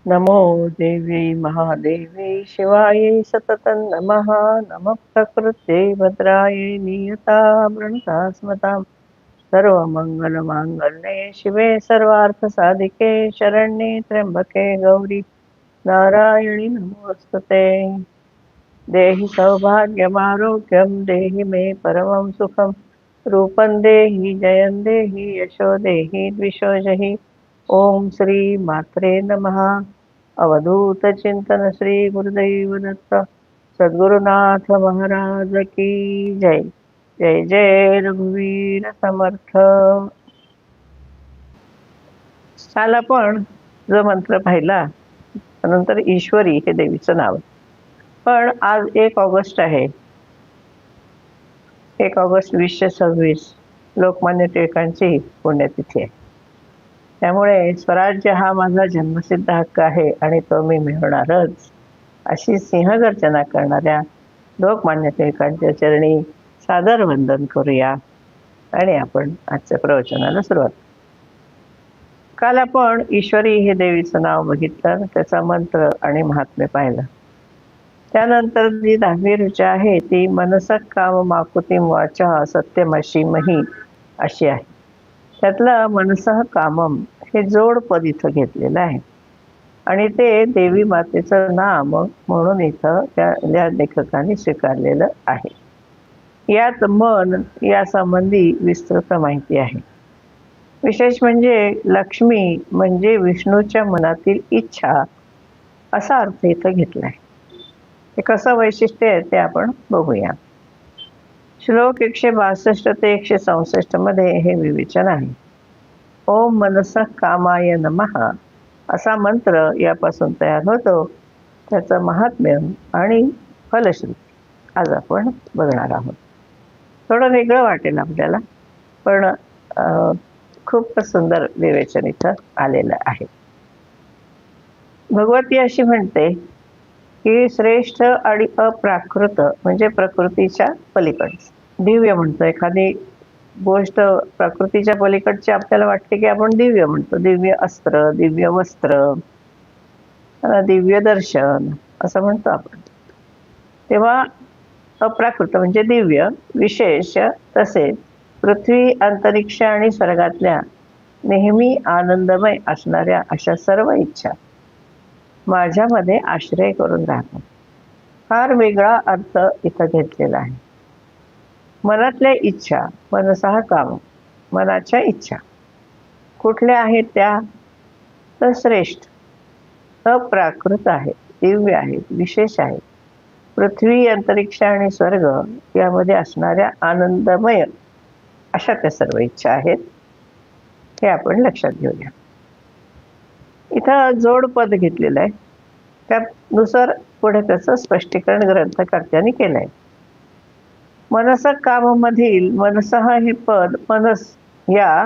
नमो देवी महादेवी शिवायै सततं नमः। नमः प्रकृते भद्रायै नियता वृणतास्मतां। सर्वमङ्गलमाङ्गल्ये शिवे सर्वार्थसाधिके शरण्ये त्र्यम्बके गौरी नारायणि नमोऽस्तुते। देहि सौभाग्यमारोग्यं देहि मे परमं सुखं। रूपं देहि जयं देहि यशो देहि द्विषो जहि। ओम श्री मात्रे नमः। अवधूत चिंतन श्री गुरुदेव दत्त सद्गुरुनाथ महाराज की जय। जय जय रघुवीर समर्थ। काल आपण जो मंत्र पाहिला नंतर ईश्वरी हे देवीचं नाव, पण आज 1 ऑगस्ट आहे। 1 ऑगस्ट 2026 लोकमान्य टिळकांची पुण्यतिथी आहे। त्यामुळे स्वराज्य हा माझा जन्मसिद्ध हक्क आहे आणि तो मी मिळवणारच, अशी सिंहगर्जना करणाऱ्या लोकमान्य टिळकांच्या चरणी सादर वंदन करूया आणि आपण आजच्या प्रवचनाला सुरुवात। काल आपण ईश्वरी हे देवीचं नाव बघितलं, त्याचा मंत्र आणि महात्म्य पाहिलं। त्यानंतर जी 10वी ऋचा आहे ती मनसक काम माकुती वाचा सत्यमशीमही अशी आहे। त्यातलं मनसः कामम हे जोडपद इथं घेतलेलं आहे आणि ते देवी मातेचं नाम म्हणून इथं त्या लेखकांनी स्वीकारलेलं आहे। यात मन या संबंधी विस्तृत माहिती आहे। विशेष म्हणजे लक्ष्मी म्हणजे विष्णूच्या मनातील इच्छा असा अर्थ इथं घेतलाय। हे कसं वैशिष्ट्य आहे ते आपण बघूया। श्लोक 162 ते 164 मध्ये हे विवेचन आहे। ओम मनसः कामाय नमः असा मंत्र यापासून तयार होतो, त्याचं महात्म्य आणि फलश्रुती आज आपण बघणार आहोत। थोडं वेगळं वाटेल आपल्याला, पण खूपच सुंदर विवेचन इथं आलेलं आहे। भगवती अशी म्हणते की श्रेष्ठ आणि अप्राकृत म्हणजे प्रकृतीच्या पलीकडचं दिव्य म्हणतो। एखादी गोष्ट प्रकृतीच्या पलीकडची आपल्याला वाटते की आपण दिव्य म्हणतो। दिव्य अस्त्र, दिव्य वस्त्र, दिव्य दर्शन असं म्हणतो आपण। तेव्हा अप्राकृत म्हणजे दिव्य विशेष, तसेच पृथ्वी अंतरिक्ष आणि स्वर्गातल्या नेहमी आनंदमय असणाऱ्या अशा सर्व इच्छा माझ्यामध्ये आश्रय करून राहतात। फार वेगळा अर्थ इथं घेतलेला आहे। मनातल्या इच्छा मनसः काम, मनाच्या इच्छा कुठल्या आहेत त्या, तर श्रेष्ठ, अप्राकृत आहेत, दिव्य आहेत, विशेष आहेत, पृथ्वी अंतरिक्ष आणि स्वर्ग यामध्ये असणाऱ्या आनंदमय अशा त्या सर्व इच्छा आहेत। हे आपण लक्षात घेऊया। इथं जोडपद घेतलेलं आहे, त्यानुसार पुढे त्याचं स्पष्टीकरण ग्रंथकर्त्यांनी केलंय। मनसः काममधील मनसः हे पद मनस या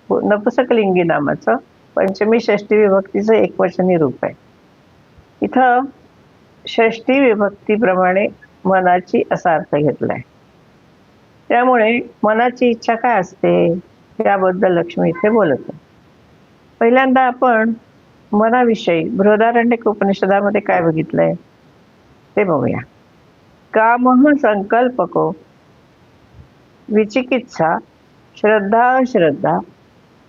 नपुंसकलिंगी नामाचं पंचमी षष्टी विभक्तीचं एकवचनी रूप आहे। इथं षष्टी विभक्तीप्रमाणे मनाची असा अर्थ घेतलाय। त्यामुळे मनाची इच्छा काय असते याबद्दल लक्ष्मी इथे बोलत आहे। पहिल्यांदा आपण मनाविषयी बृहदारण्यक उपनिषदामध्ये काय बघितलंय ते बघूया। कामः संकल्पको विचिकित्सा श्रद्धा अश्रद्धा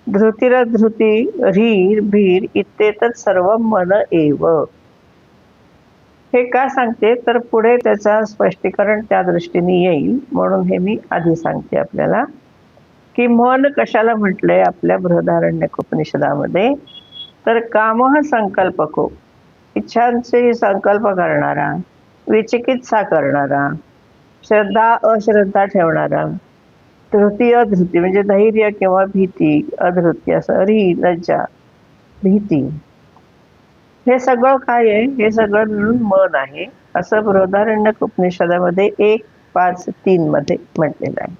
धृतिरधृती ह्रीर भीर इत्येतत् सर्व मन एव। हे का सांगते तर पुढे त्याचा स्पष्टीकरण त्या दृष्टीने येईल, म्हणून हे मी आधी सांगते आपल्याला की मन कशाला म्हटलंय आपल्या बृहदारण्यक उपनिषदामध्ये, तर कामः संकल्पको इच्छांचे संकल्प करणारा, विचिकित्सा करणारा, श्रद्धा अश्रद्धा ठेवणारा, धृती अधृती म्हणजे धैर्य किंवा भीती, अधृती असं री लज्जा भीती, हे सगळं काय आहे, हे सगळं मिळून मन आहे असं बृहदारण्यक उपनिषदामध्ये 1.5.3 मध्ये म्हटलेलं आहे।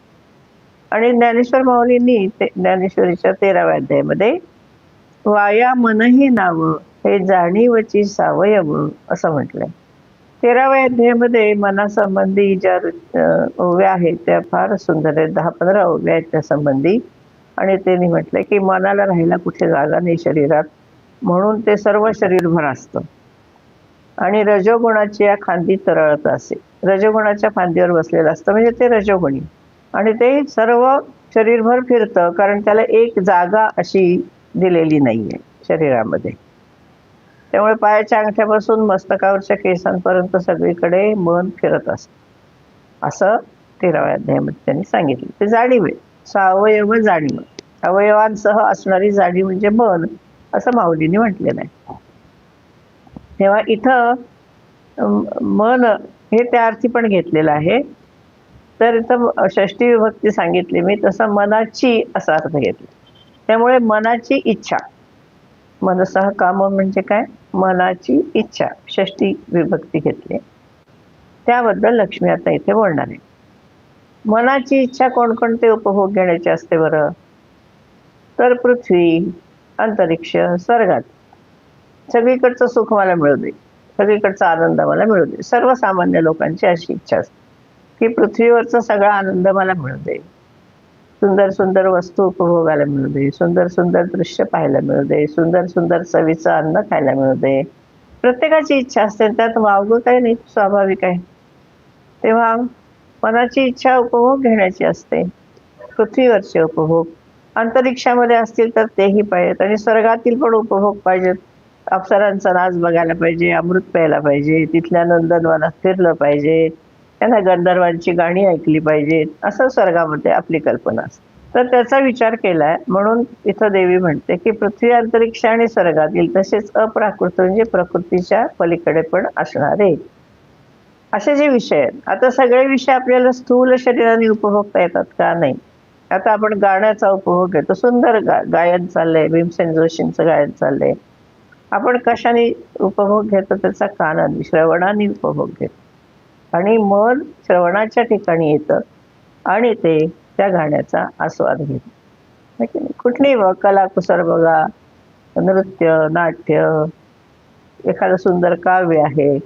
आणि ज्ञानेश्वर माऊलींनी ज्ञानेश्वरीच्या 13व्या अध्यायामध्ये वाया मनही नाव हे जाणीवची सावयव असं म्हटलंय। 13व्या अध्यायामध्ये मनासंबंधी ज्या ओव्या आहेत त्या फार सुंदर आहेत, 10-15 ओव्या आहेत त्या संबंधी। आणि त्यांनी म्हटलंय की मनाला राहायला कुठे जागा नाही शरीरात, म्हणून ते सर्व शरीरभर असतं आणि रजोगुणाची या खांदी तरळत असे. रजोगुणाच्या खांदीवर बसलेलं असतं म्हणजे ते रजोगुणी आणि ते सर्व शरीरभर फिरतं, कारण त्याला एक जागा अशी दिलेली नाहीये शरीरामध्ये. त्यामुळे पायाच्या अंगठ्यापासून मस्तकावरच्या केसांपर्यंत सगळीकडे मन फिरत असतं, असं 13व्या अध्यायामध्ये त्यांनी सांगितलं. ते जाणीव आहे, सावयव जाणीव, अवयवांसह असणारी जाणीव म्हणजे मन, असं माऊलींनी म्हटलेलं आहे. तेव्हा इथं मन हे त्या अर्थी पण घेतलेलं आहे. तर इथं षष्टी विभक्ती सांगितली मी, तसं मनाची असा अर्थ घेतला. त्यामुळे मनाची इच्छा, मनसः काम म्हणजे काय, मनाची इच्छा, षष्टी विभक्ती घेतली. त्याबद्दल लक्ष्मी आता इथे बोलणार आहे. मनाची इच्छा कोणकोणते उपभोग घेण्याचे असते बरं? तर पृथ्वी, अंतरिक्ष, स्वर्गात सगळीकडचं सुख मला मिळू दे, सगळीकडचा आनंद मला मिळू दे. सर्वसामान्य लोकांची अशी इच्छा असते की पृथ्वीवरचा सगळा आनंद मला मिळू दे, सुंदर सुंदर वस्तू उपभोगायला मिळू दे, सुंदर सुंदर दृश्य पाहायला मिळू दे, सुंदर सुंदर चवीचं अन्न खायला मिळू दे. प्रत्येकाची इच्छा असते, त्यात वावगं काही नाही, स्वाभाविक आहे. तेव्हा मनाची इच्छा उपभोग घेण्याची असते. पृथ्वीवरचे उपभोग, अंतरिक्षामध्ये असतील तर तेही पाहिजेत आणि स्वर्गातील पण उपभोग पाहिजेत. अप्सरांचा नाच बघायला पाहिजे, अमृत प्यायला पाहिजे, तिथल्या नंदनवनात फिरलं पाहिजे, त्यांना गंधर्वांची गाणी ऐकली पाहिजेत, असं स्वर्गामध्ये आपली कल्पना असते. तर त्याचा विचार केलाय म्हणून इथं देवी म्हणते की पृथ्वी, अंतरिक्ष आणि स्वर्गातील तसेच अप्राकृत म्हणजे प्रकृतीच्या पलीकडे पण असणारे असे जे विषय आहेत. आता सगळे विषय आपल्याला स्थूल शरीराने उपभोगता येतात का? नाही. आता आपण गाण्याचा उपभोग घेतो, सुंदर गायन चाललंय, भीमसेन जोशींचं गायन चाललंय. आपण कशाने उपभोग घेतो? त्याचा कानाने, श्रवणाने उपभोग घेतो आणि मन श्रवणाच्या ठिकाणी येतं आणि ते त्या गाण्याचा आस्वाद घेतो. कुठलीही कलाकुसर बघा, नृत्य, नाट्य, एखादं सुंदर काव्य आहे,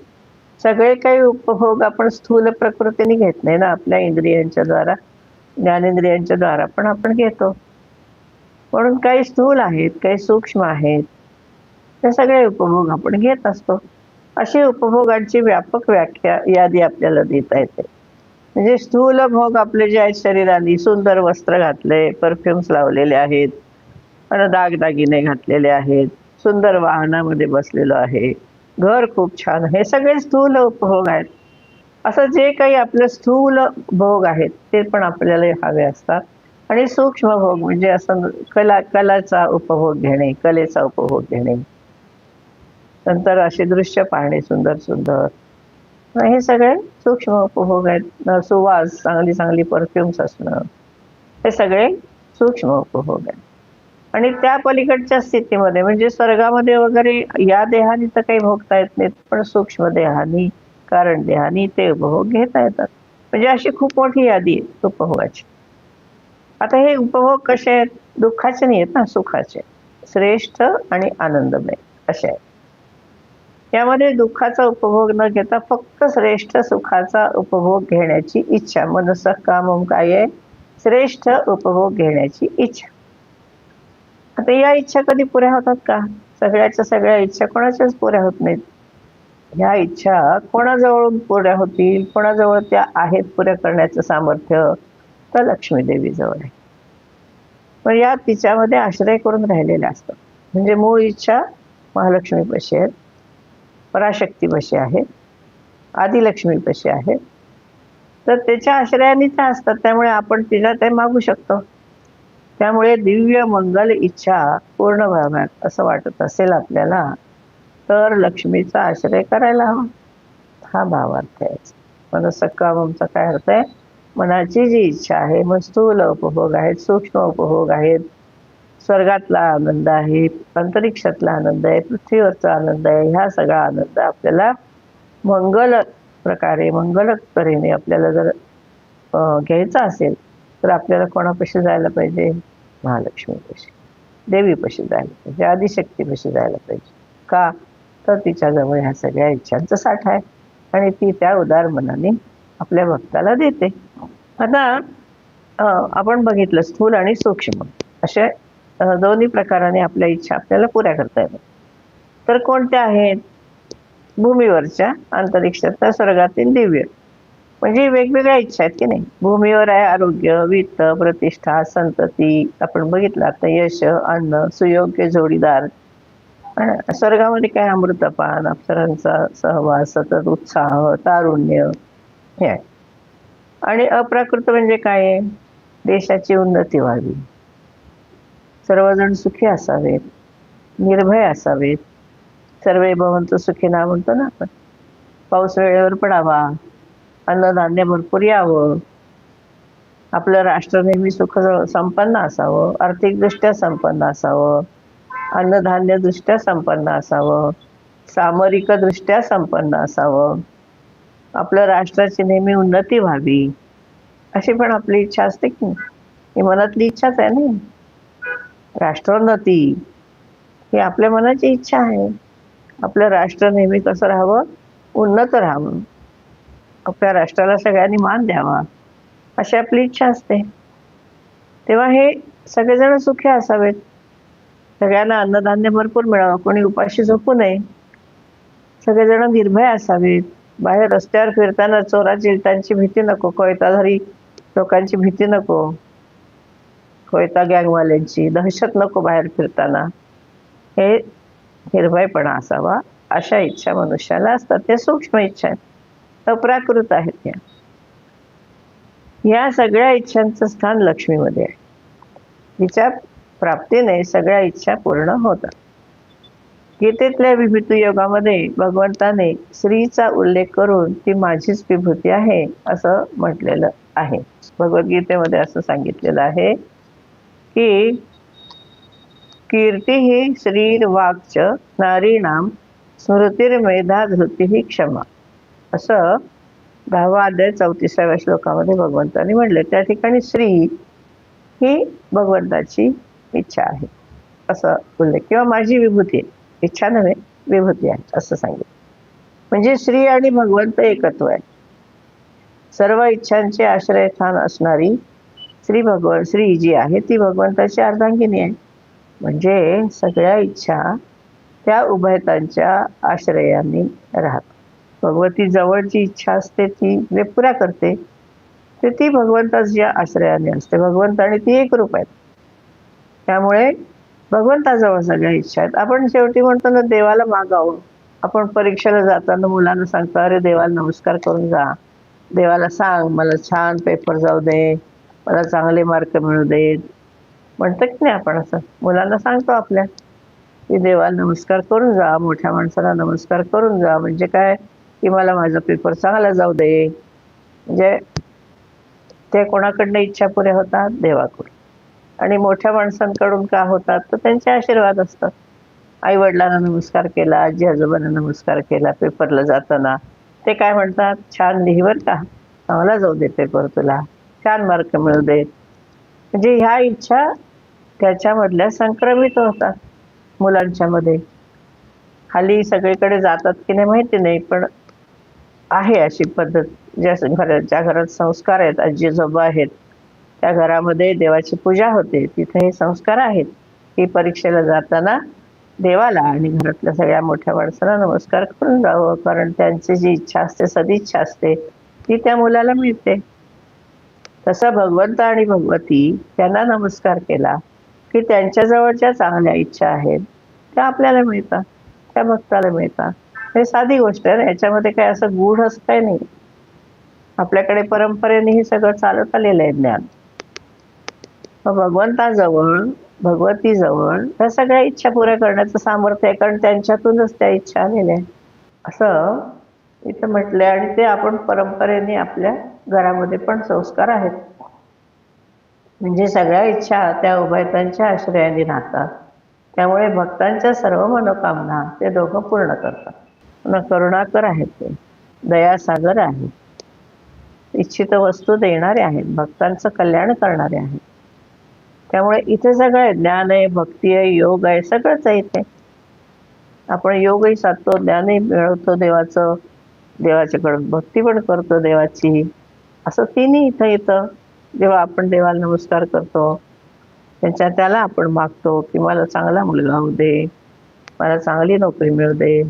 सगळे काही उपभोग आपण स्थूल प्रकृतीने घेत नाही ना, आपल्या इंद्रियांच्या द्वारा, ज्ञानेंद्रियांच्या द्वारा पण आपण घेतो. म्हणून काही स्थूल आहेत, काही सूक्ष्म आहेत, ते सगळे उपभोग आपण घेत असतो. अशी उपभोगांची व्यापक व्याख्या यादी आपल्याला देता येते. म्हणजे स्थूल भोग आपले जे आहेत, शरीराने सुंदर वस्त्र घातले, परफ्युम्स लावलेले आहेत आणि दागदागिने घातलेले आहेत, सुंदर वाहनामध्ये बसलेलो आहे, घर खूप छान, हे सगळे स्थूल उपभोग आहेत. असं जे काही आपले स्थूल भोग आहेत ते पण आपल्याला हवे असतात. आणि सूक्ष्म भोग म्हणजे असं कलाचा उपभोग घेणे, कलेचा उपभोग घेणे, नंतर असे दृश्य पाहणे सुंदर सुंदर, हे सगळे सूक्ष्म उपभोग आहेत. सुवास, चांगली चांगली परफ्युम्स असणं, हे सगळे सूक्ष्म उपभोग आहेत. आणि त्या पलीकडच्या स्थितीमध्ये म्हणजे स्वर्गामध्ये वगैरे या देहाने तर काही भोगता येत नाहीत, पण सूक्ष्म देहानी, कारण देहानी ते उपभोग घेता येतात. म्हणजे अशी खूप मोठी यादी आहे उपभोगाची. आता हे उपभोग कसे आहेत? दुःखाचे नाही आहेत ना, सुखाचे, श्रेष्ठ आणि आनंदमय असे आहेत. यामध्ये दुःखाचा उपभोग न घेता फक्त श्रेष्ठ सुखाचा उपभोग घेण्याची इच्छा, मनसः कामम काय आहे? श्रेष्ठ उपभोग घेण्याची इच्छा. आता या इच्छा कधी पुऱ्या होतात का? सगळ्याच्या सगळ्या इच्छा कोणाच्याच पुऱ्या होत नाहीत. ह्या इच्छा कोणाजवळून पुऱ्या होतील, कोणाजवळ त्या आहेत पुऱ्या करण्याचं सामर्थ्य? तर लक्ष्मी देवीजवळ आहे. पण या तिच्यामध्ये आश्रय करून राहिलेल्या असतात. म्हणजे मूळ इच्छा महालक्ष्मीपाशी आहेत, पराशक्तीपाशी आहेत, आदिलक्ष्मीपाशी आहेत. तर त्याच्या आश्रयाने त्या असतात, त्यामुळे आपण तिला ते मागू शकतो. त्यामुळे दिव्य मंगल इच्छा पूर्ण व्हाव्यात असं वाटत असेल आपल्याला, तर लक्ष्मीचा आश्रय करायला हवा, हा भावार्थ आहे. मनसः काममचा काय अर्थ आहे? मनाची जी इच्छा आहे, मग स्थूल उपभोग आहेत, सूक्ष्म उपभोग आहेत, स्वर्गातला आनंद आहे, अंतरिक्षातला आनंद आहे, पृथ्वीवरचा आनंद आहे, ह्या सगळा आनंद आपल्याला मंगल प्रकारे, मंगल तऱ्हेने आपल्याला जर घ्यायचा असेल तर आपल्याला कोणापाशी जायला पाहिजे? महालक्ष्मीपाशी, देवीपाशी जायला पाहिजे, आदिशक्तीपाशी जायला पाहिजे. का? तर तिच्याजवळ ह्या सगळ्या इच्छांचा साठा आहे आणि ती त्या उदार मनाने आपल्या भक्ताला देते. आता आपण बघितलं स्थूल आणि सूक्ष्म अशा दोन्ही प्रकाराने आपल्या इच्छा आपल्याला पुऱ्या करता येतात. तर कोणत्या आहेत? भूमीवरच्या, अंतरिक्षातल्या, स्वर्गातील दिव्य. म्हणजे वेगवेगळ्या इच्छा आहेत की नाही. भूमीवर आहे आरोग्य, वित्त, प्रतिष्ठा, संतती, आपण बघितलं आता, यश, अन्न, सुयोग्य जोडीदार. स्वर्गामध्ये काय? अमृतपान, अप्सरांचा सहवास, सतत उत्साह, तारुण्य, हे आहे. आणि अप्राकृत म्हणजे काय आहे? देशाची उन्नती व्हावी, सर्वजण सुखी असावेत, निर्भय असावेत, सर्वे भवन्तु सुखिनः म्हणतो ना आपण. पाऊस वेळेवर पडावा, अन्नधान्य भरपूर यावं, आपलं राष्ट्र नेहमी सुख संपन्न असावं, आर्थिकदृष्ट्या संपन्न असावं, अन्नधान्यदृष्ट्या संपन्न असावं, सामरिकदृष्ट्या संपन्न असावं, आपल्या राष्ट्राची नेहमी उन्नती व्हावी, अशी पण आपली इच्छा असते की नाही. ही मनातली इच्छाच आहे ना. राष्ट्रोन्नती ही आपल्या मनाची इच्छा आहे. आपलं राष्ट्र नेहमी कसं राहावं? उन्नत राहावं, आपल्या राष्ट्राला सगळ्यांनी मान द्यावा, अशी आपली इच्छा असते. तेव्हा हे सगळेजण सुखी असावेत, सगळ्यांना अन्नधान्य भरपूर मिळावं, कोणी उपाशी झोपू नये, सगळेजण निर्भय असावेत, बाहेर रस्त्यावर फिरताना चोरा चिलटांची भीती नको, कोयताधारी लोकांची भीती नको, कोयता गँगवाल्यांची दहशत नको बाहेर फिरताना, हे निर्भयपणा असावा, अशा इच्छा मनुष्याला असतात. त्या सूक्ष्म इच्छा आहेत, अप्राकृत आहेत. या सगळ्या इच्छांचं स्थान लक्ष्मीमध्ये आहे. तिच्या प्राप्तीने सगळ्या इच्छा पूर्ण होतात. गीतेतल्या विभूती योगामध्ये भगवंताने स्त्रीचा उल्लेख करून ती माझीच विभूती आहे असं म्हटलेलं आहे. भगवद्गीतेमध्ये असं सांगितलेलं आहे की कीर्ती ही श्रीर्वाक्च नारीणाम स्मृतिर्मेधा धृती क्षमा, असं 10वा अध्याय 34व्या श्लोकामध्ये भगवंतांनी म्हणले. त्या ठिकाणी श्री ही भगवंताची इच्छा आहे असं उल्लेख, किंवा माझी विभूती आहे, इच्छा नव्हे विभूती आहे असं सांगितलं. म्हणजे श्री आणि भगवंत एकत्व आहे. सर्व इच्छांचे आश्रयस्थान असणारी श्री जी आहे ती भगवंताची अर्धांगिनी आहे. म्हणजे सगळ्या इच्छा त्या उभयतांच्या आश्रयाने राहतात. भगवती जवळ जी इच्छा असते ती जे पुऱ्या करते ती भगवंताच्या आश्रयाने असते. भगवंत आणि ती एक रूप आहेत. त्यामुळे भगवंताजवळ सगळ्या इच्छा आहेत. आपण शेवटी म्हणतो ना, देवाला मागावं. आपण परीक्षेला जाताना मुलांना सांगतो, अरे देवाला नमस्कार करून जा, देवाला सांग मला छान पेपर जाऊ दे, मला चांगले मार्क मिळू देत, म्हणतो की नाही आपण. असं मुलांना सांगतो आपल्या की देवाला नमस्कार करून जा, मोठ्या माणसाला नमस्कार करून जा. म्हणजे काय की मला माझा पेपर चांगला जाऊ दे. म्हणजे ते कोणाकडनं इच्छा पुऱ्या होतात? देवाकडून. आणि मोठ्या माणसांकडून का होतात? तर त्यांचे आशीर्वाद असतात. आई वडिलांना नमस्कार केला, आजी आजोबांना नमस्कार केला पेपरला जाताना, ते काय म्हणतात? छान लिही बरं का, चांगला जाऊ दे पेपर, तुला छान मार्क मिळू देत. म्हणजे ह्या इच्छा त्याच्यामधल्या संक्रमित होतात मुलांच्या मध्ये. खाली सगळीकडे जातात की नाही माहिती नाही, पण आहे अशी पद्धत. ज्या घरात संस्कार आहेत, आजी आजोबा आहेत, त्या घरामध्ये देवाची पूजा होते, तिथे हे संस्कार आहेत की परीक्षेला जाताना देवाला आणि घरातल्या सगळ्या मोठ्या माणसाला नमस्कार करून जावं, कारण त्यांची जी इच्छा असते, सदिच्छा असते, ती त्या मुलाला मिळते. तसं भगवंत आणि भगवती त्यांना नमस्कार केला की त्यांच्याजवळ ज्या चांगल्या इच्छा आहेत त्या आपल्याला मिळतात, त्या भक्ताला मिळतात. हे साधी गोष्ट आहे, याच्यामध्ये काय असं गूढ असं काही नाही. आपल्याकडे परंपरेने हे सगळं चालत आलेलं आहे ज्ञान. भगवंताजवळ, भगवतीजवळ ह्या सगळ्या इच्छा पुऱ्या करण्याचं सामर्थ्य आहे, कारण त्यांच्यातूनच त्या इच्छा आलेल्या आहेत असं इथं म्हटलंय. आणि ते आपण परंपरेने आपल्या घरामध्ये पण संस्कार आहेत. म्हणजे सगळ्या इच्छा त्या उभयतांच्या आश्रयाने राहतात. त्यामुळे भक्तांच्या सर्व मनोकामना ते दोघं पूर्ण करतात. करुणाकर आहेत, ते दयासागर आहेत, इच्छित वस्तू देणारे आहेत, भक्तांचं कल्याण करणारे आहेत. त्यामुळे इथे सगळं आहे, ज्ञान आहे, भक्ती आहे, योग आहे, सगळंच आहे इथे. आपण योगही साधतो, ज्ञानही मिळवतो देवाचं, देवाच्याकडून भक्ती पण करतो देवाची, असं तिन्ही इथं येतं. जेव्हा आपण देवाला नमस्कार करतो त्याला आपण मागतो की मला चांगला मुलगा होऊ दे, मला चांगली नोकरी मिळू दे.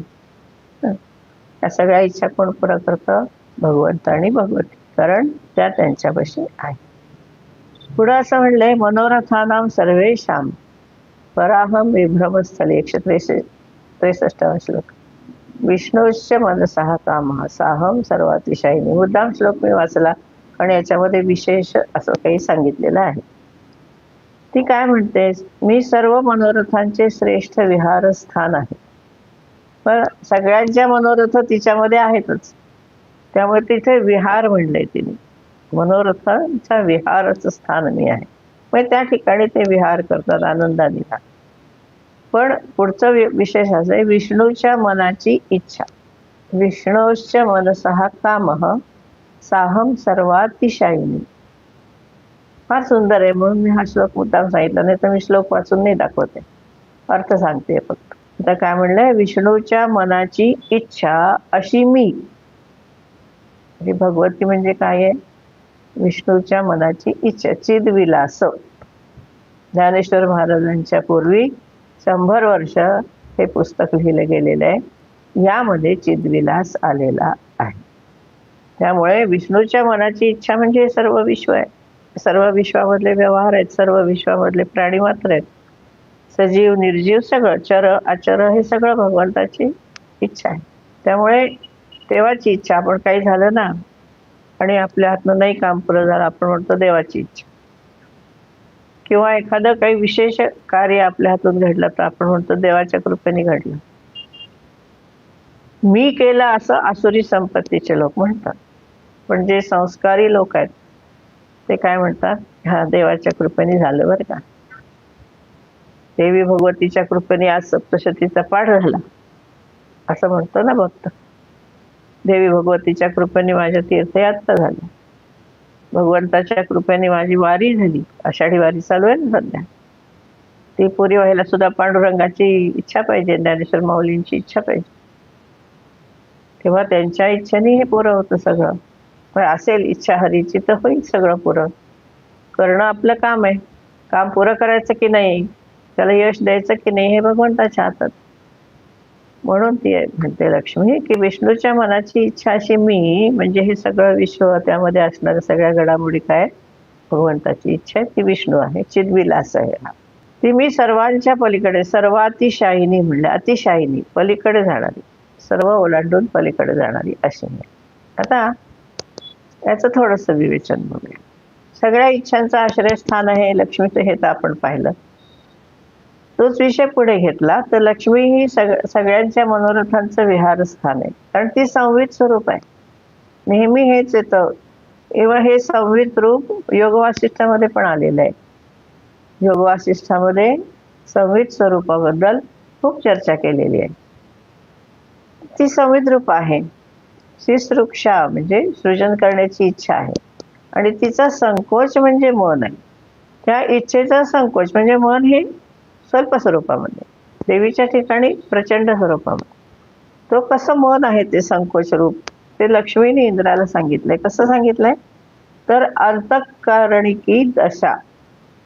या सगळ्या इच्छा कोण पुरा करतं? भगवंत आणि भगवती, कारण त्या त्यांच्यापाशी आहे. पुढं असं म्हणलंय, मनोरथानां सर्वेषां पराहम विभ्रमस्थले, 163वा श्लोक. विष्णूश्च मनसः कामः साहम सर्वातिशायिनी. मुद्दाम श्लोक मी वाचला, पण याच्यामध्ये विशेष असं काही सांगितलेलं आहे. ती काय म्हणते, मी सर्व मनोरथांचे श्रेष्ठ विहारस्थान आहे. पण सगळ्यांच्या मनोरथ तिच्यामध्ये आहेतच, त्यामुळे तिथे विहार म्हणलंय तिने. मनोरथांच्या विहाराचं स्थान मी आहे, मग त्या ठिकाणी ते विहार करतात आनंदाने. पण पुढचं विशेष असं आहे, विष्णूच्या मनाची इच्छा. विष्णूश्च मनसः कामः साहम सर्वातिशायिनी. फार सुंदर आहे, म्हणून मी हा श्लोक मुद्दाम सांगितला, नाही तर मी श्लोक वाचून नाही दाखवते, अर्थ सांगते फक्त. आता काय म्हणलंय, विष्णूच्या मनाची इच्छा अशी मी. भगवती म्हणजे काय आहे? विष्णूच्या मनाची इच्छा, चिदविलास. ज्ञानेश्वर महाराजांच्या पूर्वी 100 वर्ष हे पुस्तक लिहिलं गेलेलं आहे. यामध्ये चिदविलास आलेला आहे. त्यामुळे विष्णूच्या मनाची इच्छा म्हणजे सर्व विश्व आहे. सर्व विश्वामधले व्यवहार आहेत, सर्व विश्वामधले प्राणी मात्र आहेत, सजीव निर्जीव सगळं, चर अचर, हे सगळं भगवंताची इच्छा आहे. त्यामुळे देवाची इच्छा, आपण काही झालं ना आणि आपल्या हातनं नाही काम पुरं झालं, आपण म्हणतो देवाची इच्छा. किंवा एखादं काही विशेष कार्य आपल्या हातून घडलं तर आपण म्हणतो देवाच्या कृपेने घडलं. मी केलं असं आसुरी संपत्तीचे लोक म्हणतात, पण जे संस्कारी लोक आहेत ते काय म्हणतात, हा देवाच्या कृपेने झालं बरं का. देवी भगवतीच्या कृपेने आज सप्तशतीचा पाठ झाला असं म्हणतो ना भक्त. देवी भगवतीच्या कृपेने माझ्या तीर्थयात्रा झाल्या, भगवंताच्या कृपेने माझी वारी झाली. आषाढी वारी चालू आहे ना सध्या, ती पुरी व्हायला सुद्धा पांडुरंगाची इच्छा पाहिजे, ज्ञानेश्वर माऊलींची इच्छा पाहिजे, तेव्हा त्यांच्या इच्छेने हे पुरं होतं सगळं. पण असेल इच्छा हरीची तर होईल सगळं पुरं. करणं आपलं काम आहे, काम पुरं करायचं की नाही, त्याला यश द्यायचं की नाही, हे भगवंताच्या हातात. म्हणून ती म्हणते लक्ष्मी की विष्णूच्या मनाची इच्छा अशी मी, म्हणजे हे सगळं विश्व, त्यामध्ये असणाऱ्या सगळ्या घडामोडी काय, भगवंताची इच्छा आहे, ती विष्णू आहे, चिदविलास आहे हा. ती मी सर्वांच्या पलीकडे, सर्वातिशायिनी म्हणले, अतिशायिनी, पलीकडे जाणारी, सर्व ओलांडून पलीकडे जाणारी अशी मी. आता याचं थोडंसं विवेचन बघूया. सगळ्या इच्छांचं आश्रयस्थान आहे लक्ष्मीचं, हे तर आपण पाहिलं. तोच विषय पुढे घेतला तर लक्ष्मी ही सगळ्यांच्या मनोरथांचं विहारस्थान आहे, कारण ती संवित स्वरूप आहे. नेहमी हेच येतं. एवढं हे संवित रूप योगवासिष्ठामध्ये पण आलेलं आहे. योगवासिष्ठामध्ये संवित स्वरूपाबद्दल खूप चर्चा केलेली आहे. ती संवित रूप आहे. शिसृक्षा म्हणजे सृजन करण्याची इच्छा आहे, आणि तिचा संकोच म्हणजे मन आहे. त्या इच्छेचा संकोच म्हणजे मन हे स्वल्प स्वरूपामध्ये, देवीच्या ठिकाणी प्रचंड स्वरूपामध्ये. तो कसं मन आहे ते संकोच रूप, ते लक्ष्मीने इंद्राला सांगितलंय. कसं सांगितलंय तर अंतःकरणिकी दशा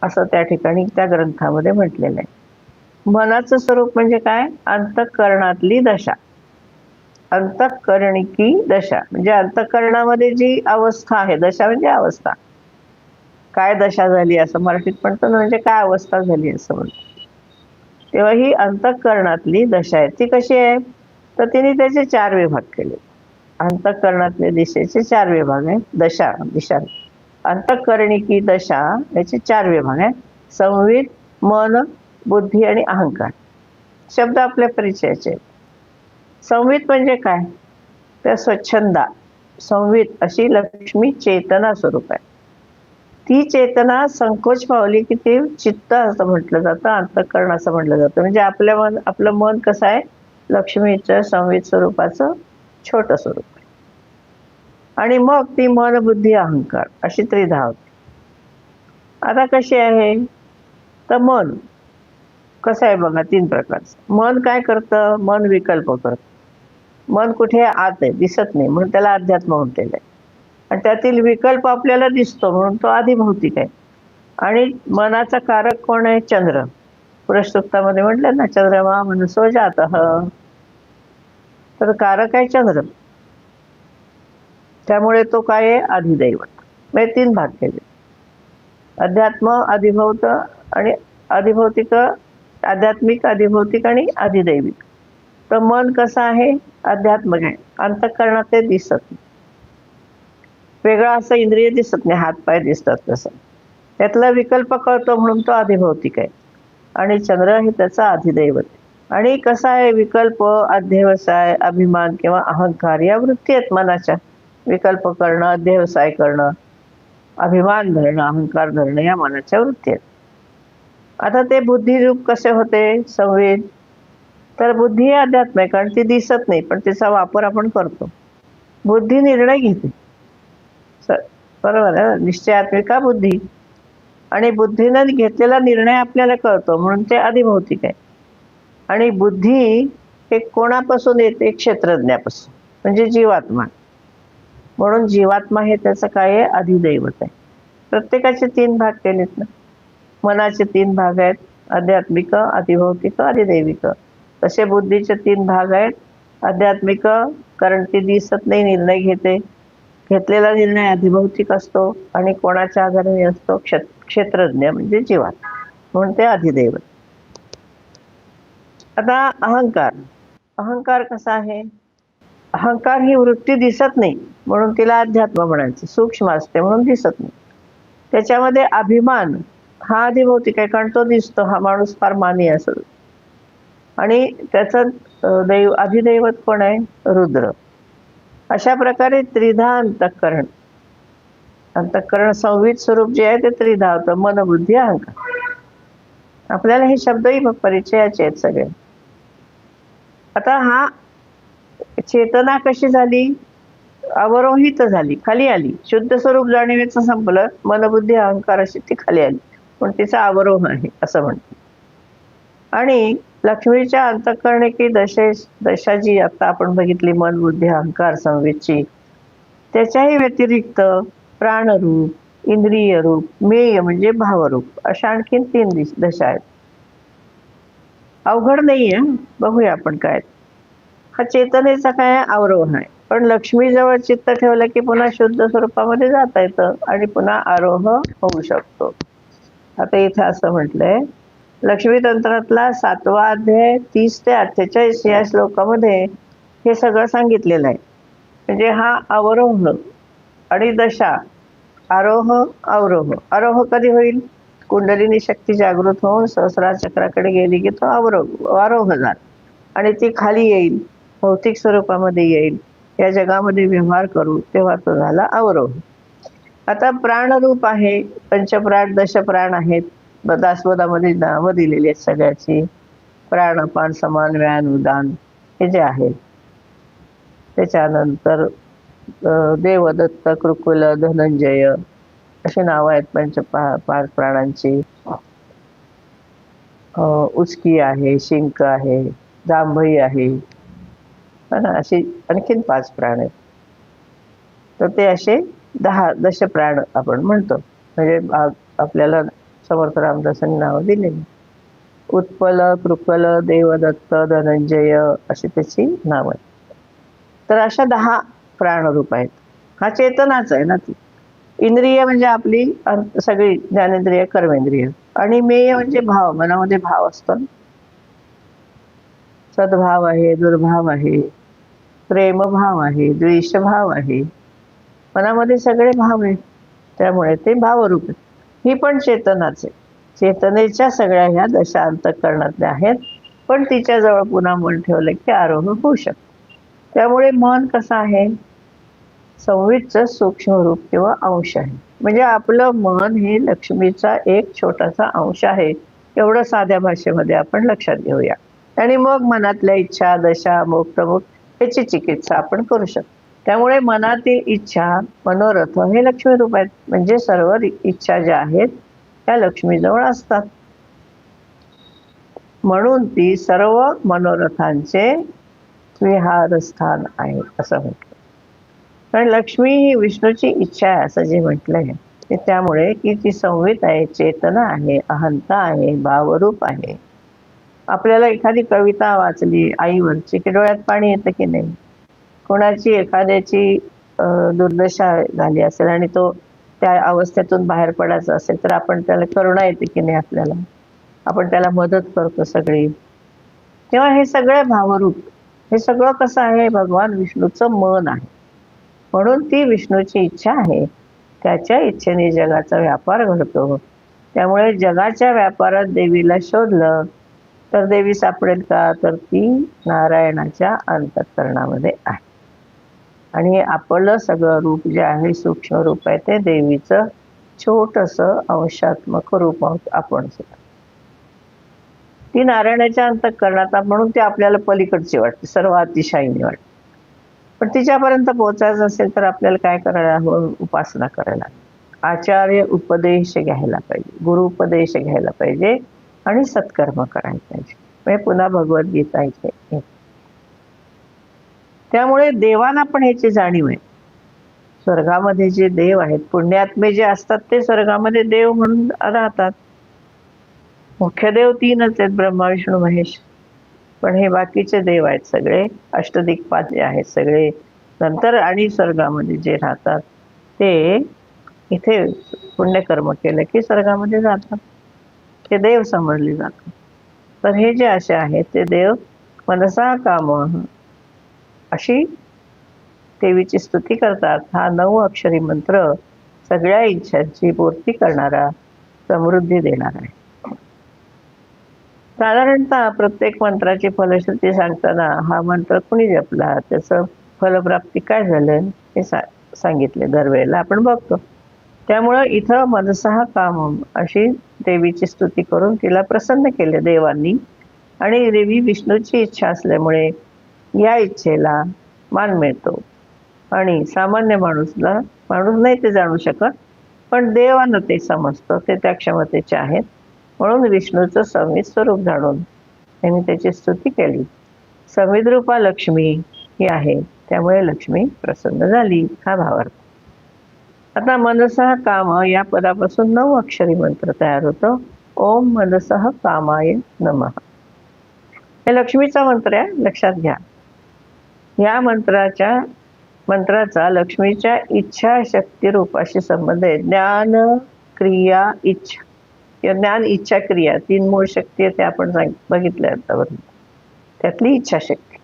असं त्या ठिकाणी त्या ग्रंथामध्ये म्हटलेलं आहे. मनाचं स्वरूप म्हणजे काय, अंतःकरणातली दशा. अंतःकरणिकी दशा म्हणजे अंतःकरणामध्ये जी अवस्था आहे, दशा म्हणजे अवस्था, काय दशा झाली असं मराठीत म्हणतो ना, म्हणजे काय अवस्था झाली असं म्हणतो. तेव्हा ही अंतःकरणातली दशा आहे. ती कशी आहे तर तिने त्याचे 4 विभाग केले. अंतःकरणातल्या दिशेचे 4 विभाग आहे. दशा, दिशा, अंतःकरणिकी दशा याचे 4 विभाग आहे. संवित, मन, बुद्धी आणि अहंकार. शब्द आपल्या परिचयाचे आहेत. संवित म्हणजे काय तर स्वच्छंदा. संवित अशी लक्ष्मी चेतना स्वरूप आहे. ती चेतना संकोच पावली की ते चित्त असं म्हटलं जातं, अंतःकरण असं म्हटलं जातं. म्हणजे आपलं मन कसं आहे, लक्ष्मीच्या संवित स्वरूपाचं छोटं स्वरूप आहे. आणि मग ती मन, बुद्धी, अहंकार अशी त्रिधा होती. आता कशी आहे तर मन कसं आहे बघा, 3 प्रकारचं. मन काय करतं, मन विकल्प करतं. मन कुठे आत आहे, दिसत नाही, म्हणून त्याला अध्यात्म म्हटलेलं आहे. आणि त्यातील विकल्प आपल्याला दिसतो म्हणून तो आधी भौतिक आहे. आणि मनाचा कारक कोण आहे, चंद्र. पुरुषसूक्तामध्ये म्हटलं ना, चंद्रमा मनसो जातः. तर कारक आहे चंद्र, त्यामुळे तो काय आहे, अधिदैवत. म्हणजे 3 भाग केले: अध्यात्म, अधिभौत आणि अधिभौतिक, आध्यात्मिक, अधिभौतिक आणि अधिदैविक. तर मन कसं आहे, अध्यात्मिक आहे, अंतःकरणात ते दिसत नाही. वेगळा असं इंद्रिय दिसत नाही, हात पाय दिसतात तसं. त्यातला विकल्प कळतो म्हणून तो अधिभौतिक आहे. आणि चंद्र हे त्याचा अधिदैवत आहे. आणि कसा आहे, विकल्प, अध्यवसाय, अभिमान किंवा अहंकार या वृत्ती आहेत मनाच्या. विकल्प करणं, अध्यवसाय करणं, अभिमान धरणं, अहंकार धरणं या मनाच्या वृत्ती आहेत. आता ते बुद्धिरूप कसे होते, संवेद. तर बुद्धी ही अध्यात्म आहे, कारण ती दिसत नाही, पण तिचा वापर आपण करतो. बुद्धी निर्णय घेते, बरोबर आहे, निश्चयात्मिका बुद्धी. आणि बुद्धीने घेतलेला निर्णय आपल्याला कळतो म्हणून ते अधिभौतिक आहे. आणि बुद्धी हे कोणापासून येते, क्षेत्रज्ञापासून, म्हणजे जीवात्मा. म्हणून जीवात्मा हे त्याचं काय आहे, अधिदैवत आहे. प्रत्येकाचे 3 भाग केलेत ना. मनाचे 3 भाग आहेत, आध्यात्मिक, अधिभौतिक, अधिदैविक. तसे बुद्धीचे 3 भाग आहेत, आध्यात्मिक, कारण ती दिसत नाही, निर्णय घेते. घेतलेला निर्णय अधिभौतिक असतो आणि कोणाच्या आधारे असतो, क्षेत्रज्ञ म्हणजे जीवात्मा, म्हणून ते अधिदैवत. आता अहंकार. अहंकार कसा आहे, अहंकार ही वृत्ती दिसत नाही म्हणून तिला अध्यात्म म्हणायचं, सूक्ष्म असते म्हणून दिसत नाही. त्याच्यामध्ये अभिमान हा अधिभौतिक आहे, कारण तो दिसतो, हा माणूस फार मानी असेल. आणि त्याचं अधिदैवत कोण आहे, रुद्र. अशा प्रकारे त्रिधा अंतःकरण. अंतःकरण संवित स्वरूप जे आहे ते त्रिधा होतं, मन, बुद्धी, अहंकार. आपल्याला हे शब्दही परिचयाचे आहेत सगळे. आता हा चेतना कशी झाली, अवरोहित झाली, खाली आली. शुद्ध स्वरूप जाणीवेचं संपलं, मनबुद्धी अहंकार अशी ती खाली आली, पण तिचा अवरोह आहे असं म्हणते. आणि लक्ष्मीच्या अंतःकरणिकी दशा जी आता आपण बघितली, मन, बुद्धी, अहंकार, संवेदची, त्याच्याही व्यतिरिक्त प्राणरूप, इंद्रिय रूप, मेय म्हणजे भावरूप, अशा आणखीन 3 दशा आहेत. अवघड नाहीये, बघूया आपण काय. हा चेतनेचा काय अवरोह आहे, पण लक्ष्मीजवळ चित्त ठेवलं की पुन्हा शुद्ध स्वरूपामध्ये जाता येतं आणि पुन्हा आरोह होऊ शकतो. आता इथे असं म्हटलंय, लक्ष्मी तंत्रातला 7वा अध्याय 30 ते 48 या श्लोकामध्ये हे सगळं सांगितलेलं आहे. म्हणजे हा अवरोह आणि दशा, आरोह, अवरोह. आरोह कधी होईल, कुंडलिनी शक्ती जागृत होऊन सहस्रार चक्राकडे गेली की तो आरोह झाला आणि ती खाली येईल, भौतिक स्वरूपामध्ये येईल, या जगामध्ये व्यवहार करू, तेव्हा तो झाला अवरोह. आता प्राणरूप आहे, पंचप्राण, दशप्राण आहेत, दासबोधामध्ये नावं दिलेली आहेत सगळ्याची. प्राण, अपान, समान, व्यान, उदान हे जे आहेत. त्याच्यानंतर देवदत्त, कृकुल, धनंजय अशी नावं आहेत 5 प्राणांची. उचकी आहे, शिंक आहे, जांभई आहे, अशी आणखीन 5 प्राण आहेत. तर ते असे 10 दशप्राण आपण म्हणतो. म्हणजे आपल्याला समर्थ रामदासांनी नावं दिलेली. उत्पल, कृपल, देवदत्त, धनंजय अशी त्याची नावं आहेत. तर अशा 10 प्राणरूप आहेत. हा चेतनाच आहे ना ती. इंद्रिय म्हणजे आपली सगळी ज्ञानेंद्रिय, कर्मेंद्रिय. आणि मेय म्हणजे भाव, मनामध्ये भाव असतो. सद्भाव आहे, दुर्भाव आहे, प्रेमभाव आहे, द्वेषभाव आहे, मनामध्ये सगळे भाव आहेत, त्यामुळे ते भावरूप आहेत. ही पण चेतनाच आहे. चेतनेच्या सगळ्या ह्या दशा अंतःकरणातल्या आहेत, पण तिच्याजवळ पुन्हा मन ठेवलं की आरोह होऊ शकतो. त्यामुळे मन कसं आहे, संवितचं सूक्ष्म रूप किंवा अंश आहे. म्हणजे आपलं मन हे लक्ष्मीचा एक छोटासा अंश आहे, एवढं साध्या भाषेमध्ये आपण लक्षात घेऊया. आणि मग मनातल्या इच्छा, दशा, मोक्ष, याची चिकित्सा आपण करू शकतो. त्यामुळे मनातील इच्छा, मनोरथ हे लक्ष्मी रूप आहेत. म्हणजे सर्व इच्छा ज्या आहेत त्या लक्ष्मीजवळ असतात, म्हणून ती सर्व मनोरथांचे विहारस्थान आहे असं म्हटलं. कारण लक्ष्मी ही विष्णूची इच्छा आहे असं जे म्हटलंय ते त्यामुळे की ती संवित आहे, चेतना आहे, अहंता आहे, भावरूप आहे, आपल्याला एखादी कविता वाचली आईवरची की डोळ्यात पाणी येतं की नाही? कोणाची एखाद्याची दुर्दशा झाली असेल आणि तो त्या अवस्थेतून बाहेर पडायचा असेल तर आपण त्याला करुणा येते की नाही आपल्याला? आपण त्याला मदत करतो सगळी. तेव्हा हे सगळे भावरूप, हे सगळं कसं आहे? भगवान विष्णूचं मन आहे. म्हणून ती विष्णूची इच्छा आहे. त्याच्या इच्छेने जगाचा व्यापार घडतो. त्यामुळे जगाच्या व्यापारात देवीला शोधलं तर देवी सापडेल का? तर ती नारायणाच्या अंतःकरणामध्ये आहे. आणि आपलं सगळं रूप जे आहे, सूक्ष्म रूप आहे, ते देवीचं छोटंसं अंशात्मक रूप आहोत आपण सुद्धा. ती नारायणाच्या अंतःकरणात, म्हणून ती आपल्याला पलीकडची वाटते, सर्व अतिशायिनी वाटते. पण तिच्यापर्यंत पोहोचायचं असेल तर आपल्याला काय करायला हवं? उपासना करायला. आचार्य उपदेश घ्यायला पाहिजे, गुरु उपदेश घ्यायला पाहिजे आणि सत्कर्म करायला पाहिजे. म्हणजे पुन्हा भगवद्गीता इथे. त्यामुळे देवांना पण ह्याची जाणीव आहे. स्वर्गामध्ये जे देव आहेत, पुण्यात्मे जे असतात ते स्वर्गामध्ये देव म्हणून राहतात. मुख्य देव 3च आहेत, ब्रह्मा विष्णू महेश. पण हे बाकीचे देव आहेत सगळे, अष्टदिक्पाल जे आहेत सगळे नंतर आणि स्वर्गामध्ये जे राहतात ते इथे पुण्यकर्म केलं की स्वर्गामध्ये जातात, ते देव समजले जातात. तर हे जे असे आहेत ते देव मनसा काम अशी देवीची स्तुती करतात. हा 9 अक्षरी मंत्र सगळ्या इच्छांची पूर्ती करणारा, समृद्धी देणारा आहे. साधारणतः प्रत्येक मंत्राची फलश्रुती सांगताना हा मंत्र कुणी जपला, त्याचं फलप्राप्ती काय झालं हे सांगितले दरवेळेला आपण बघतो. त्यामुळं इथं मनसः कामम अशी देवीची स्तुती करून तिला प्रसन्न केले देवांनी. आणि देवी विष्णूची इच्छा असल्यामुळे या इच्छेला मान मिळतो. आणि सामान्य माणूस नाही ते जाणू शकत, पण देवांना ते समजतं, ते त्या क्षमतेचे आहेत. म्हणून विष्णूचं संवित स्वरूप जाणून त्यांनी त्याची स्तुती केली. संवित रूपा लक्ष्मी ही आहे, त्यामुळे लक्ष्मी प्रसन्न झाली, हा भावार्थ. आता मनसः काम या पदापासून 9 अक्षरी मंत्र तयार होतो. ओम मनसः कामाय नमः. हे लक्ष्मीचा मंत्र आहे, लक्षात घ्या. या मंत्राचा लक्ष्मीच्या इच्छा शक्ती रूपाशी संबंध आहे. ज्ञान क्रिया इच्छा, ज्ञान इच्छा क्रिया 3 मूळ शक्ती आहे, ते आपण बघितलं आतापर्यंत. त्यातली इच्छाशक्ती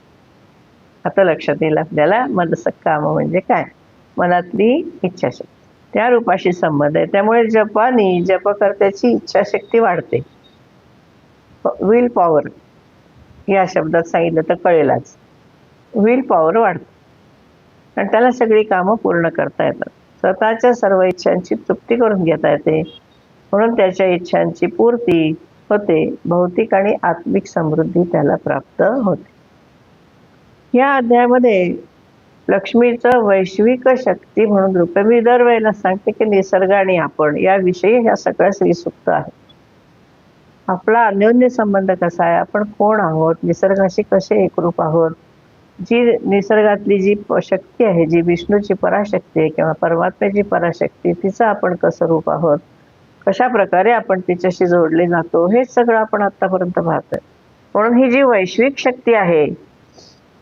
आता लक्षात येईल आपल्याला. मनसः काम म्हणजे काय? मनातली इच्छाशक्ती, त्या रूपाशी संबंध आहे. त्यामुळे जपानी जपकर्त्याची इच्छाशक्ती वाढते. विल पॉवर या शब्दात सांगितलं तर कळेलच. विल पॉवर वाढते आणि त्याला सगळी कामं पूर्ण करता येतात. स्वतःच्या सर्व इच्छांची तृप्ती करून घेता येते. म्हणून त्याच्या इच्छांची पूर्ती होते. भौतिक आणि आत्मिक समृद्धी त्याला प्राप्त होते. या अध्यायामध्ये लक्ष्मीचं वैश्विक शक्ती म्हणून रूप, मी दरवेळेला सांगते की निसर्ग आणि आपण याविषयी ह्या सगळ्या श्रीसूक्त आहेत. आपला अन्योन्य संबंध कसा आहे, आपण कोण आहोत, निसर्गाशी कसे एकरूप आहोत, जी निसर्गातली जी शक्ती आहे, जी विष्णूची पराशक्ती आहे किंवा परमात्म्याची पराशक्ती, तिचं आपण कसं रूप आहोत, कशा प्रकारे आपण तिच्याशी जोडले जातो, हे सगळं आपण आतापर्यंत पाहतोय. म्हणून ही जी वैश्विक शक्ती आहे,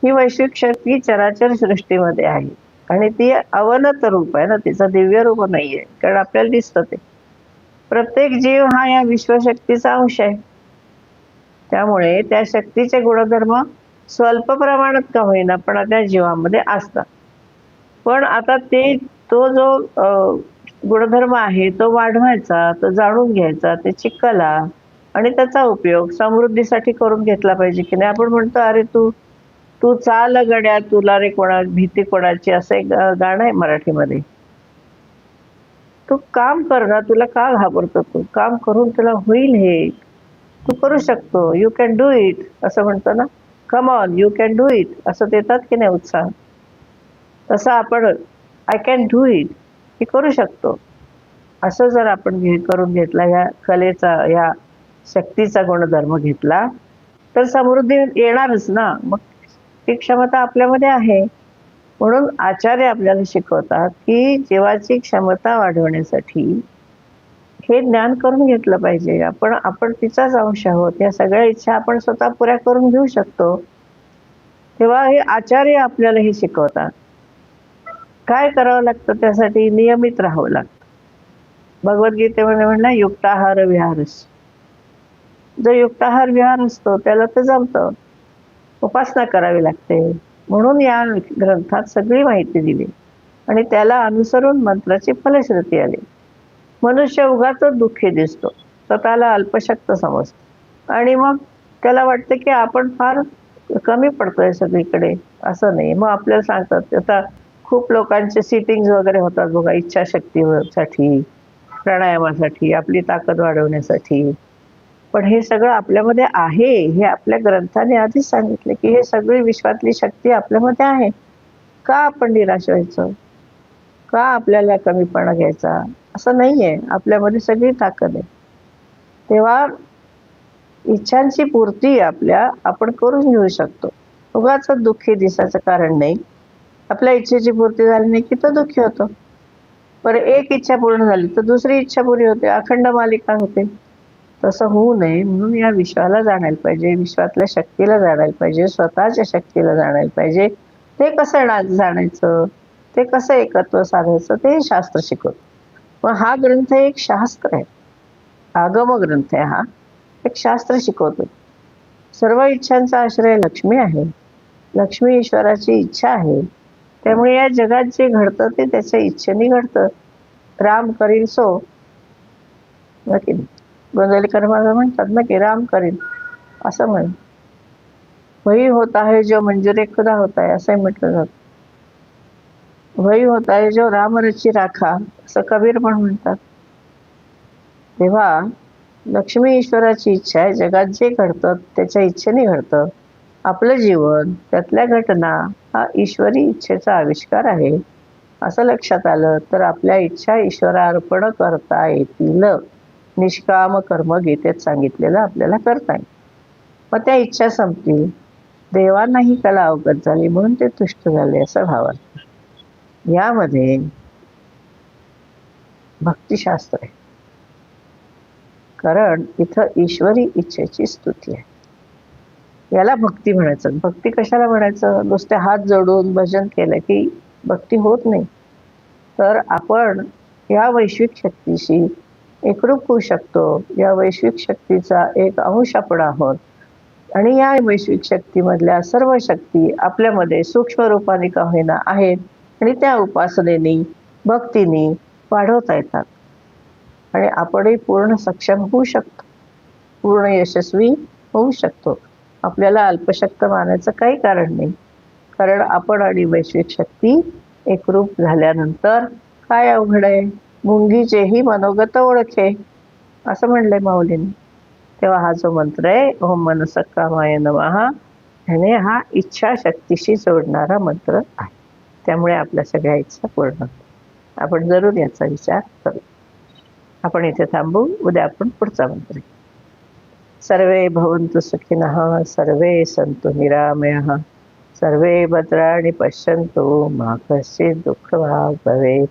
ही वैश्विक शक्ती चराचर सृष्टीमध्ये आहे आणि ती अवनत रूप आहे ना, तिचं दिव्य रूप नाहीये, कारण आपल्याला दिसतं ते. प्रत्येक जीव हा या विश्वशक्तीचा अंश आहे. त्यामुळे त्या शक्तीचे गुणधर्म स्वल्प प्रमाणात का होईना पण त्या जीवामध्ये असतात. पण आता तो जो गुणधर्म आहे तो वाढवायचा, तो जाणून घ्यायचा, त्याची कला आणि त्याचा उपयोग समृद्धीसाठी करून घेतला पाहिजे की नाही. आपण म्हणतो अरे तू चाल गड्या, तुला रे भीती कोणाची, असं एक गाणं आहे मराठीमध्ये. तू काम कर ना, तुला का घाबरतो? तू काम करून तुला होईल, हे तू करू शकतो, यू कॅन डू इट असं म्हणतो ना. Come on, you can do it असं देतात की नाही उत्साह. तसं आपण आय कॅन डू इट, हे करू शकतो, असं जर आपण करून घेतला, ह्या कलेचा, ह्या शक्तीचा गुणधर्म घेतला तर समृद्धी येणारच ना. मग ती क्षमता आपल्यामध्ये आहे. म्हणून आचार्य आपल्याला शिकवतात की जीवाची क्षमता वाढवण्यासाठी हे ज्ञान करून घेतलं पाहिजे. आपण आपण तिचाच अंश आहोत. या सगळ्या इच्छा आपण स्वतः पुऱ्या करून घेऊ शकतो. तेव्हा हे आचार्य आपल्याला हे शिकवतात. काय करावं लागतं त्यासाठी? नियमित राहावं लागतं. भगवद्गीतेमध्ये म्हणलं युक्ताहार विहारस. जो युक्ताहार विहार असतो त्याला तर जमतं. उपासना करावी लागते. म्हणून या ग्रंथात सगळी माहिती दिली आणि त्याला अनुसरून मंत्राची फलश्रुती आली. मनुष्य उगाचच दुःखी दिसतो, स्वतःला अल्पशक्त समजतो आणि मग त्याला वाटतं की आपण फार कमी पडतोय सगळीकडे. असं नाही. मग आपल्याला सांगतात, आता खूप लोकांचे सिटिंग्स वगैरे होतात बघा, इच्छाशक्तीसाठी, प्राणायामासाठी, आपली ताकद वाढवण्यासाठी. पण हे सगळं आपल्यामध्ये आहे, हे आपल्या ग्रंथाने आधीच सांगितलं की हे सगळी विश्वातली शक्ती आपल्यामध्ये आहे. का आपण निराश व्हायचं? का आपल्याला कमीपणा घ्यायचा? असं नाहीये. आपल्यामध्ये सगळी ताकद आहे. तेव्हा इच्छांची पूर्ती आपण करून घेऊ शकतो. उगाचच दुःखी दिसायचं कारण नाही. आपल्या इच्छेची पूर्ती झाली नाही की तो दुःखी होतो. बरं, एक इच्छा पूर्ण झाली तर दुसरी इच्छा पुरी होते, अखंड मालिका होते. तसं होऊ नये म्हणून या विश्वाला जाणायला पाहिजे, विश्वातल्या शक्तीला जाणायला पाहिजे, स्वतःच्या शक्तीला जाणायला पाहिजे. ते कसं जाणायचं, ते कसं एकत्व साधायचं ते शास्त्र शिकवतं. मग हा ग्रंथ एक शास्त्र आहे, आगम ग्रंथ आहे. हा एक शास्त्र शिकवतो. सर्व इच्छांचा आश्रय लक्ष्मी आहे. लक्ष्मी ईश्वराची इच्छा आहे. त्यामुळे या जगात जे घडतं ते त्याच्या इच्छेने घडतं. राम करील सो, नक्की गोंदवलेकर महाराज म्हणतात ना की राम करील असं म्हण. वही होता है जो मंजुरे खुदा होता है असंही म्हटलं जातं. वही होता है जो राम रची राखा असं कबीर पण म्हणतात. तेव्हा लक्ष्मी ईश्वराची इच्छा आहे. जगात जे घडतं त्याच्या इच्छेने घडतं. आपलं जीवन, त्यातल्या घटना हा ईश्वरी इच्छेचा आविष्कार आहे असं लक्षात आलं तर आपल्या इच्छा ईश्वरार्पण करता येतील. निष्काम कर्म गीतेत सांगितलेलं आपल्याला करता येईल. मग त्या इच्छा संपतील. देवांनाही कला अवगत झाली म्हणून ते तुष्ट झाले असं भावार्थ. यामध्ये भक्तिशास्त्र आहे, कारण इथं ईश्वरी इच्छेची स्तुती आहे. याला भक्ती म्हणायचं. भक्ती कशाला म्हणायचं? नुसते हात जोडून भजन केलं की भक्ती होत नाही. तर आपण या वैश्विक शक्तीशी एकरूप होऊ शकतो. या वैश्विक शक्तीचा एक अंश आपण आहोत आणि या वैश्विक शक्तीमधल्या सर्व शक्ती आपल्यामध्ये सूक्ष्म रूपाने का होईना आहेत आणि त्या उपासनेने, भक्तीने वाढवता येतात आणि आपणही पूर्ण सक्षम होऊ शकतो, पूर्ण यशस्वी होऊ शकतो. आपल्याला अल्पशक्त मानायचं काही कारण नाही, कारण आपण आणि वैश्विक शक्ती एकरूप झाल्यानंतर काय अवघड आहे? मुंगीचेही मनोगत ओळखे असं म्हणलंय माऊलींनी. तेव्हा हा जो मंत्र आहे ओम मनसक्कामाय नमः, ह्याने हा इच्छाशक्तीशी जोडणारा मंत्र आहे. त्यामुळे आपल्या सगळ्या इच्छा पूर्ण होतात. आपण जरूर याचा विचार करू. आपण इथे थांबू. उद्या आपण पुढचा मंत्र. सर्वे भवन्तु सुखिनः, सर्वे सन्तु निरामयः, सर्वे भद्राणि पश्यन्तु मा कश्चित् दुःखभाग् भवेत्.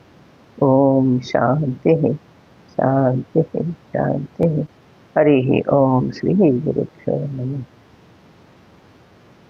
ओम शांति शांति शांति. हरि ओम. श्री गुरुभ्यो नमः.